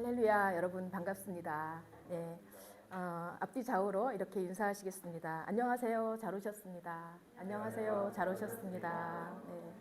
할렐루야, 여러분 반갑습니다. 예, 앞뒤 좌우로 이렇게 인사하시겠습니다. 안녕하세요, 잘 오셨습니다. 안녕하세요, 잘 오셨습니다. 네,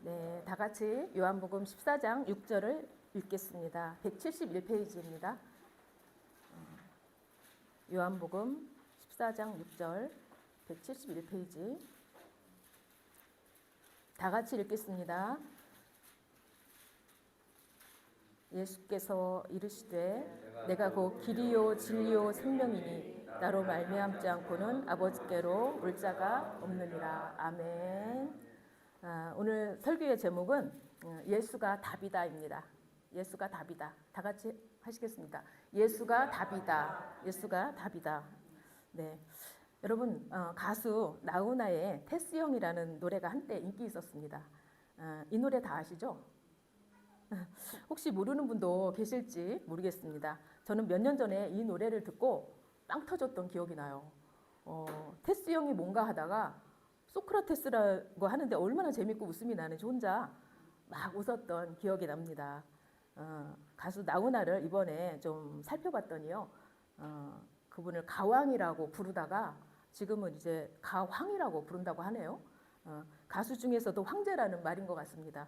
네, 다 같이 요한복음 14장 6절을 읽겠습니다. 171페이지입니다. 요한복음 14장 6절 171페이지 다 같이 읽겠습니다. 예수께서 이르시되 내가 곧 길이요 진리요 생명이니 나로 말미암지 않고는 아버지께로 올 자가 없느니라. 아멘. 오늘 설교의 제목은 예수가 답이다입니다. 예수가 답이다. 다 같이 하시겠습니다. 예수가 답이다. 예수가 답이다. 네, 여러분 가수 나훈아의 테스형이라는 노래가 한때 인기 있었습니다. 이 노래 다 아시죠? 혹시 모르는 분도 계실지 모르겠습니다. 저는 몇 년 전에 이 노래를 듣고 빵 터졌던 기억이 나요. 테스 형이 뭔가 하다가 소크라테스라고 하는데 얼마나 재밌고 웃음이 나는지 혼자 막 웃었던 기억이 납니다. 가수 나훈아를 이번에 좀 살펴봤더니요. 그분을 가왕이라고 부르다가 지금은 이제 가황이라고 부른다고 하네요. 가수 중에서도 황제라는 말인 것 같습니다.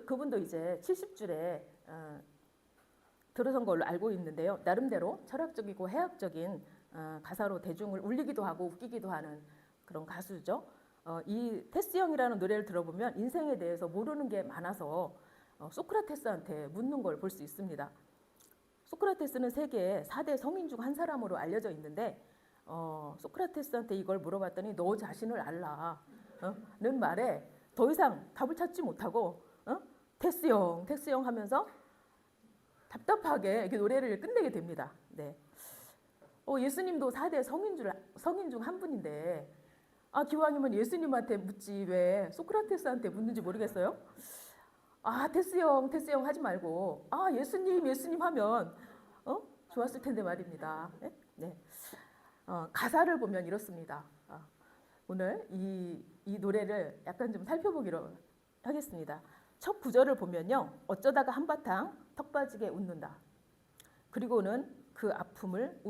그분도 이제 70줄에 들어선 걸로 알고 있는데요. 나름대로 철학적이고 해학적인 가사로 대중을 울리기도 하고 웃기기도 하는 그런 가수죠. 이 테스형이라는 노래를 들어보면 인생에 대해서 모르는 게 많아서 소크라테스한테 묻는 걸 볼 수 있습니다. 소크라테스는 세계의 4대 성인 중 한 사람으로 알려져 있는데 소크라테스한테 이걸 물어봤더니 너 자신을 알라는 말에 더 이상 답을 찾지 못하고 테스형 하면서 답답하게 이렇게 노래를 끝내게 됩니다. 네. 예수님도 4대 성인 중 한 분인데 기왕이면 예수님한테 묻지 왜 소크라테스한테 묻는지 모르겠어요. 테스형 하지 말고 예수님 하면 좋았을 텐데 말입니다. 네? 네. 가사를 보면 이렇습니다. 오늘 이 노래를 약간 좀 살펴보기로 하겠습니다. 첫 구절을 보면요. 어쩌다가 한바탕 턱 빠지게 웃는다. 그리고는 그 아픔을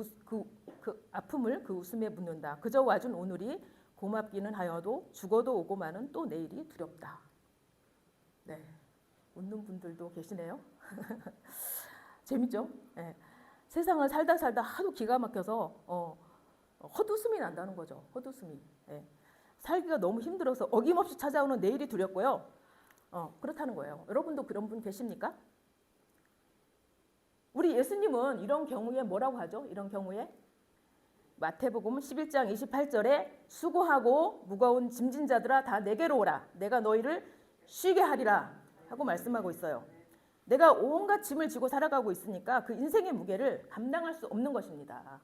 그 웃음에 묻는다. 그저 와준 오늘이 고맙기는 하여도 죽어도 오고 마는 또 내일이 두렵다. 네, 웃는 분들도 계시네요. 재밌죠? 네. 세상을 살다 하도 기가 막혀서 헛웃음이 난다는 거죠. 헛웃음이. 네. 살기가 너무 힘들어서 어김없이 찾아오는 내일이 두렵고요. 그렇다는 거예요. 여러분도 그런 분 계십니까? 우리 예수님은 이런 경우에 뭐라고 하죠? 이런 경우에 마태복음 11장 28절에 수고하고 무거운 짐진 자들아 다 내게로 오라. 내가 너희를 쉬게 하리라 하고 말씀하고 있어요. 내가 온갖 짐을 지고 살아가고 있으니까 그 인생의 무게를 감당할 수 없는 것입니다.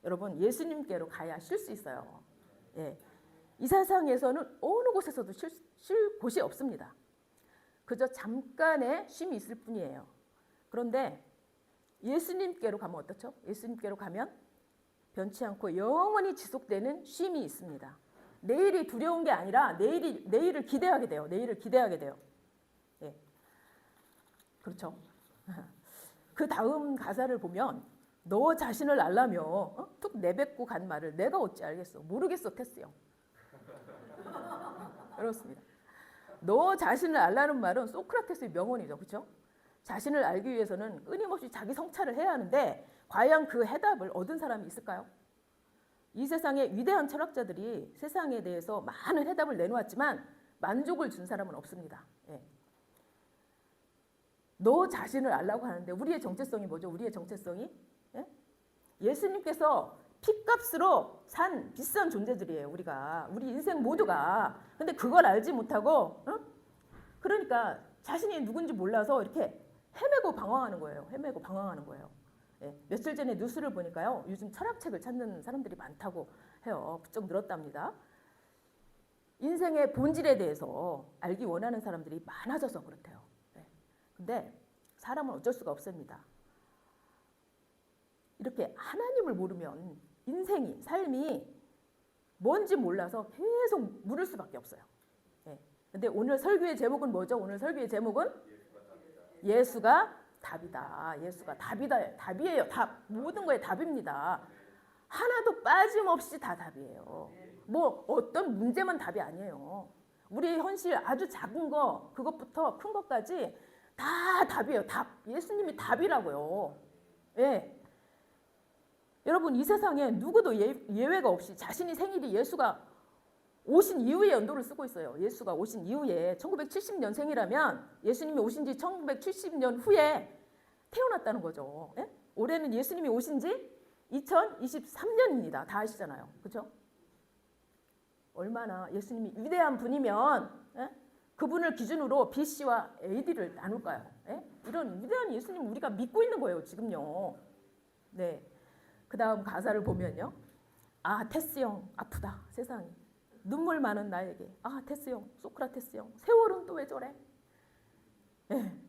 여러분 예수님께로 가야 쉴 수 있어요. 예. 이 세상에서는 어느 곳에서도 쉴 곳이 없습니다. 그저 잠깐의 쉼이 있을 뿐이에요. 그런데 예수님께로 가면 어떻죠? 예수님께로 가면 변치 않고 영원히 지속되는 쉼이 있습니다. 내일이 두려운 게 아니라 내일을 기대하게 돼요. 내일을 기대하게 돼요. 예. 그렇죠. 그 다음 가사를 보면 너 자신을 알라며 툭 내뱉고 간 말을 내가 어찌 알겠어. 모르겠어 테스형. 그렇습니다. 너 자신을 알라는 말은 소크라테스의 명언이죠. 그렇죠? 자신을 알기 위해서는 끊임없이 자기 성찰을 해야 하는데 과연 그 해답을 얻은 사람이 있을까요? 이 세상의 위대한 철학자들이 세상에 대해서 많은 해답을 내놓았지만 만족을 준 사람은 없습니다. 예. 너 자신을 알라고 하는데 우리의 정체성이 뭐죠? 우리의 정체성이? 예? 예수님께서 핏값으로 산 비싼 존재들이에요. 우리 인생 모두가. 근데 그걸 알지 못하고 그러니까 자신이 누군지 몰라서 이렇게 헤매고 방황하는 거예요. 예. 며칠 전에 뉴스를 보니까요. 요즘 철학책을 찾는 사람들이 많다고 해요. 부쩍 늘었답니다. 인생의 본질에 대해서 알기 원하는 사람들이 많아져서 그렇대요. 예. 근데 사람은 어쩔 수가 없습니다. 이렇게 하나님을 모르면 삶이 뭔지 몰라서 계속 물을 수밖에 없어요. 예. 근데 오늘 설교의 제목은 뭐죠? 오늘 설교의 제목은 예수가 답이다. 예수가 답이다. 답이에요. 답. 모든 거에 답입니다. 하나도 빠짐없이 다 답이에요. 뭐 어떤 문제만 답이 아니에요. 우리의 현실 아주 작은 거 그것부터 큰 것까지 다 답이에요. 답. 예수님이 답이라고요. 예. 여러분 이 세상에 누구도 예외가 없이 자신이 생일이 예수가 오신 이후에 연도를 쓰고 있어요. 예수가 오신 이후에 1970년생이라면 예수님이 오신 지 1970년 후에 태어났다는 거죠. 예? 올해는 예수님이 오신 지 2023년입니다. 다 아시잖아요. 그렇죠? 얼마나 예수님이 위대한 분이면 예? 그분을 기준으로 BC와 AD를 나눌까요? 예? 이런 위대한 예수님 우리가 믿고 있는 거예요. 지금요. 네. 그 다음 가사를 보면요. 아 테스 형 아프다 세상이. 눈물 많은 나에게 아 테스 형 소크라테스 형 세월은 또 왜 저래? 네,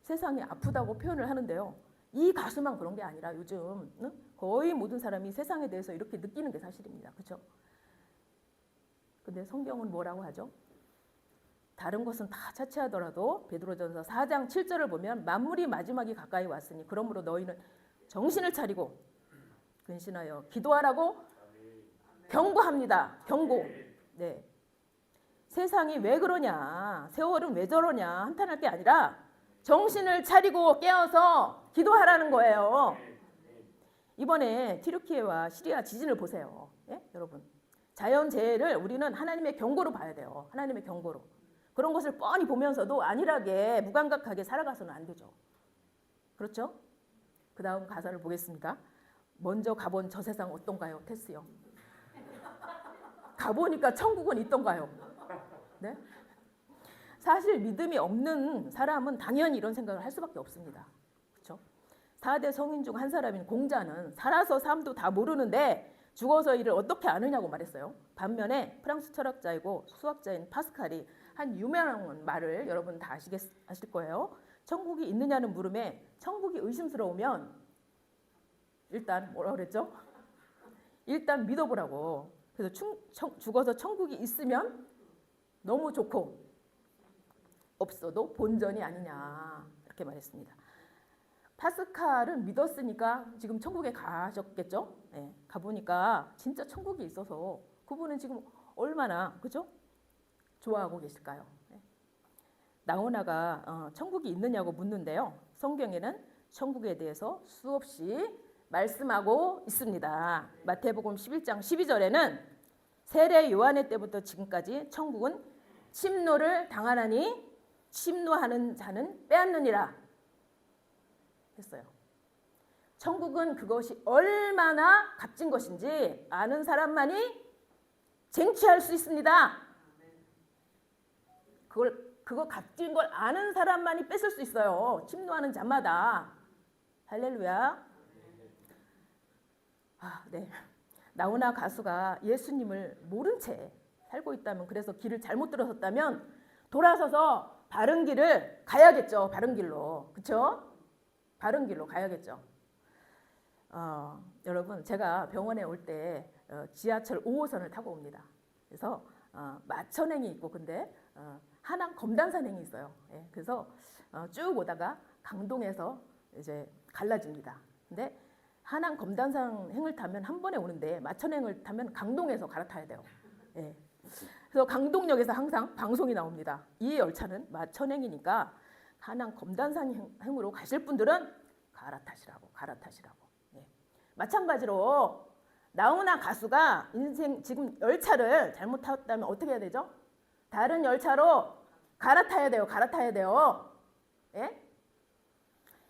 세상이 아프다고 표현을 하는데요. 이 가수만 그런 게 아니라 요즘 거의 모든 사람이 세상에 대해서 이렇게 느끼는 게 사실입니다. 그렇죠? 근데 성경은 뭐라고 하죠? 다른 것은 다 차치하더라도 베드로전서 4장 7절을 보면 만물이 마지막이 가까이 왔으니 그러므로 너희는 정신을 차리고 근신하여 기도하라고 경고합니다. 경고. 네. 세상이 왜 그러냐, 세월은 왜 저러냐 한탄할 게 아니라 정신을 차리고 깨어서 기도하라는 거예요. 이번에 튀르키예와 시리아 지진을 보세요. 예? 여러분. 자연재해를 우리는 하나님의 경고로 봐야 돼요. 하나님의 경고로. 그런 것을 뻔히 보면서도 안일하게 무감각하게 살아가서는 안 되죠. 그렇죠? 그 다음 가사를 보겠습니다. 먼저 가본 저 세상 어떤가요? 테스요. 가보니까 천국은 있던가요? 네? 사실 믿음이 없는 사람은 당연히 이런 생각을 할 수밖에 없습니다. 그렇죠? 4대 성인 중 한 사람인 공자는 살아서 삶도 다 모르는데 죽어서 일을 어떻게 아느냐고 말했어요. 반면에 프랑스 철학자이고 수학자인 파스칼이 한 유명한 말을 여러분 다 아실 거예요. 천국이 있느냐는 물음에 천국이 의심스러우면 일단 뭐라 그랬죠? 일단 믿어보라고. 그래서 죽어서 천국이 있으면 너무 좋고 없어도 본전이 아니냐 이렇게 말했습니다. 파스칼은 믿었으니까 지금 천국에 가셨겠죠? 네, 가보니까 진짜 천국이 있어서 그분은 지금 얼마나 그죠? 좋아하고 계실까요? 네. 나오나가 천국이 있느냐고 묻는데요. 성경에는 천국에 대해서 수없이 말씀하고 있습니다. 마태복음 11장 12절에는 세례 요한의 때부터 지금까지 천국은 침노를 당하나니 침노하는 자는 빼앗느니라 했어요. 천국은 그것이 얼마나 값진 것인지 아는 사람만이 쟁취할 수 있습니다. 그거 값진 걸 아는 사람만이 뺏을 수 있어요. 침노하는 자마다. 할렐루야. 네. 나훈아 가수가 예수님을 모른 채 살고 있다면, 그래서 길을 잘못 들어섰다면 돌아서서 바른 길을 가야겠죠. 바른 길로. 그렇죠? 바른 길로 가야겠죠. 여러분, 제가 병원에 올 때 지하철 5호선을 타고 옵니다. 그래서 마천행이 있고, 근데 한양 검단산행이 있어요. 예, 그래서 쭉 오다가 강동에서 이제 갈라집니다. 근데 한양 검단산행을 타면 한 번에 오는데 마천행을 타면 강동에서 갈아타야 돼요. 예. 그래서 강동역에서 항상 방송이 나옵니다. 이 열차는 마천행이니까 한양 검단산행으로 가실 분들은 갈아타시라고. 예. 마찬가지로 나훈아 가수가 인생 지금 열차를 잘못 탔다면 어떻게 해야 되죠? 다른 열차로 갈아타야 돼요. 예?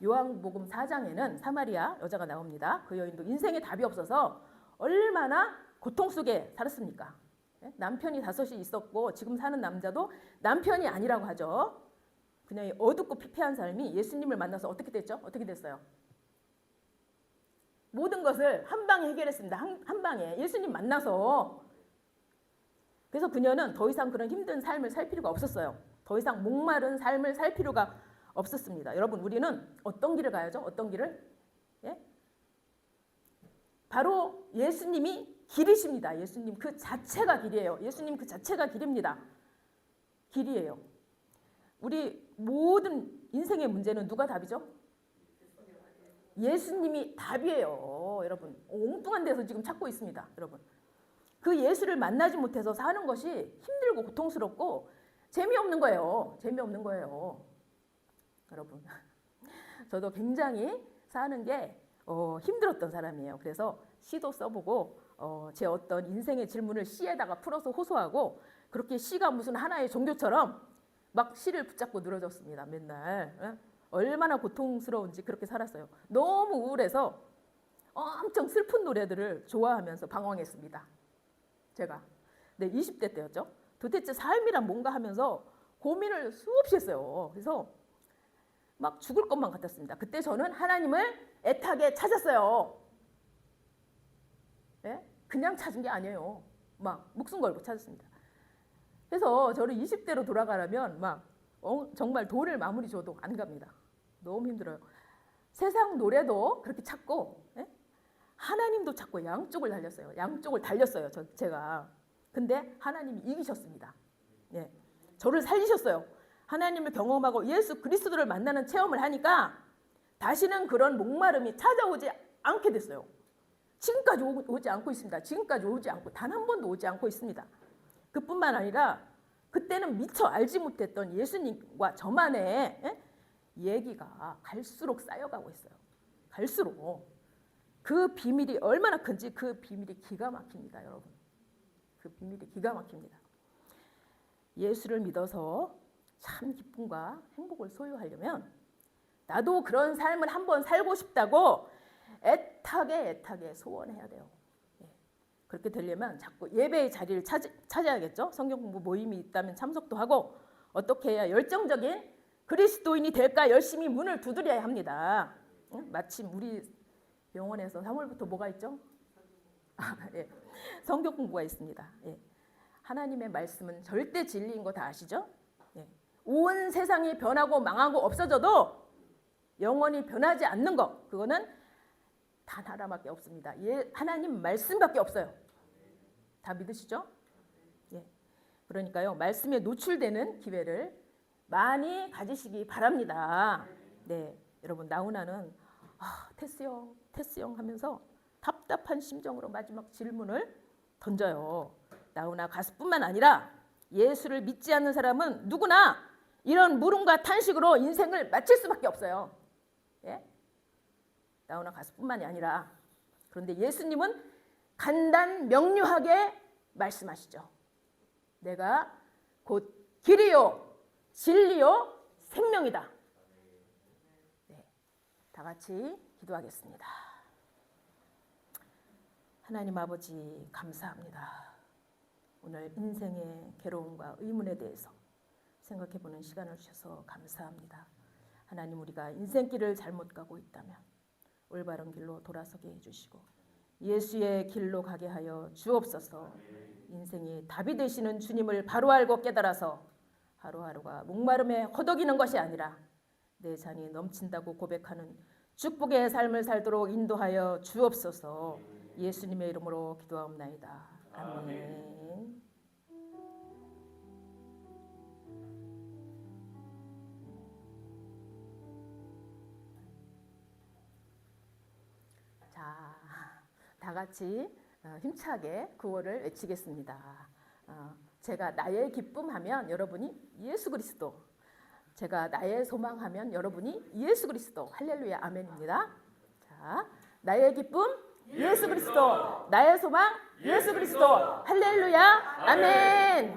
요한복음 4장에는 사마리아 여자가 나옵니다. 그 여인도 인생에 답이 없어서 얼마나 고통 속에 살았습니까? 예? 남편이 5이 있었고 지금 사는 남자도 남편이 아니라고 하죠. 그냥 어둡고 피폐한 삶이 예수님을 만나서 어떻게 됐죠? 어떻게 됐어요? 모든 것을 한 방에 해결했습니다. 한 방에 예수님 만나서. 그래서 그녀는 더 이상 그런 힘든 삶을 살 필요가 없었어요. 더 이상 목마른 삶을 살 필요가 없었습니다. 여러분, 우리는 어떤 길을 가야죠? 어떤 길을? 예? 바로 예수님이 길이십니다. 예수님 그 자체가 길이에요. 예수님 그 자체가 길입니다. 길이에요. 우리 모든 인생의 문제는 누가 답이죠? 예수님이 답이에요. 여러분, 엉뚱한 데서 지금 찾고 있습니다. 여러분, 그 예수를 만나지 못해서 사는 것이 힘들고 고통스럽고 재미없는 거예요. 재미없는 거예요. 여러분, 저도 굉장히 사는 게 힘들었던 사람이에요. 그래서 시도 써보고 제 어떤 인생의 질문을 시에다가 풀어서 호소하고, 그렇게 시가 무슨 하나의 종교처럼 막 시를 붙잡고 늘어졌습니다. 맨날. 얼마나 고통스러운지 그렇게 살았어요. 너무 우울해서 엄청 슬픈 노래들을 좋아하면서 방황했습니다. 제가. 네, 20대 때였죠. 도대체 삶이란 뭔가 하면서 고민을 수없이 했어요. 그래서 막 죽을 것만 같았습니다. 그때 저는 하나님을 애타게 찾았어요. 네? 그냥 찾은 게 아니에요. 막 목숨 걸고 찾았습니다. 그래서 저를 20대로 돌아가려면 막 정말 돈을 마무리 줘도 안 갑니다. 너무 힘들어요. 세상 노래도 그렇게 찾고, 예? 하나님도 찾고 양쪽을 달렸어요. 양쪽을 달렸어요. 제가. 근데 하나님이 이기셨습니다. 예. 저를 살리셨어요. 하나님을 경험하고 예수 그리스도를 만나는 체험을 하니까 다시는 그런 목마름이 찾아오지 않게 됐어요. 지금까지 오지 않고 있습니다. 지금까지 오지 않고 단 한 번도 오지 않고 있습니다. 그뿐만 아니라 그때는 미처 알지 못했던 예수님과 저만의 얘기가 갈수록 쌓여가고 있어요. 갈수록. 그 비밀이 얼마나 큰지, 그 비밀이 기가 막힙니다, 여러분. 그 비밀이 기가 막힙니다. 예수를 믿어서 참 기쁨과 행복을 소유하려면 나도 그런 삶을 한번 살고 싶다고 애타게 소원해야 돼요. 그렇게 되려면 자꾸 예배의 자리를 찾아야겠죠. 성경 공부 모임이 있다면 참석도 하고, 어떻게 해야 열정적인 그리스도인이 될까 열심히 문을 두드려야 합니다. 마침 우리 병원에서 3월부터 뭐가 있죠? 예. 성경 공부가 있습니다. 예. 하나님의 말씀은 절대 진리인 거 다 아시죠? 예. 온 세상이 변하고 망하고 없어져도 영원히 변하지 않는 것, 그거는 단 하나밖에 없습니다. 하나님 말씀밖에 없어요. 다 믿으시죠? 예. 그러니까요, 말씀에 노출되는 기회를 많이 가지시기 바랍니다. 네, 여러분, 나훈아는 테스 형 하면서 답답한 심정으로 마지막 질문을 던져요. 나훈아 가수뿐만 아니라 예수를 믿지 않는 사람은 누구나 이런 물음과 탄식으로 인생을 마칠 수밖에 없어요. 예? 나훈아 가수뿐만이 아니라. 그런데 예수님은 간단 명료하게 말씀하시죠. 내가 곧 길이요 진리요 생명이다. 네, 다 같이 기도하겠습니다. 하나님 아버지, 감사합니다. 오늘 인생의 괴로움과 의문에 대해서 생각해보는 시간을 주셔서 감사합니다. 하나님, 우리가 인생길을 잘못 가고 있다면 올바른 길로 돌아서게 해주시고 예수의 길로 가게 하여 주옵소서. 인생이 답이 되시는 주님을 바로 알고 깨달아서 하루하루가 목마름에 허덕이는 것이 아니라 내 잔이 넘친다고 고백하는 축복의 삶을 살도록 인도하여 주옵소서. 예수님의 이름으로 기도하옵나이다. 아멘. 자, 다 같이 힘차게 구호를 외치겠습니다. 제가 나의 기쁨하면 여러분이 예수 그리스도, 제가 나의 소망하면 여러분이 예수 그리스도. 할렐루야, 아멘입니다. 자, 나의 기쁨 예수 그리스도, 나의 소망 예수 그리스도. 할렐루야, 아멘.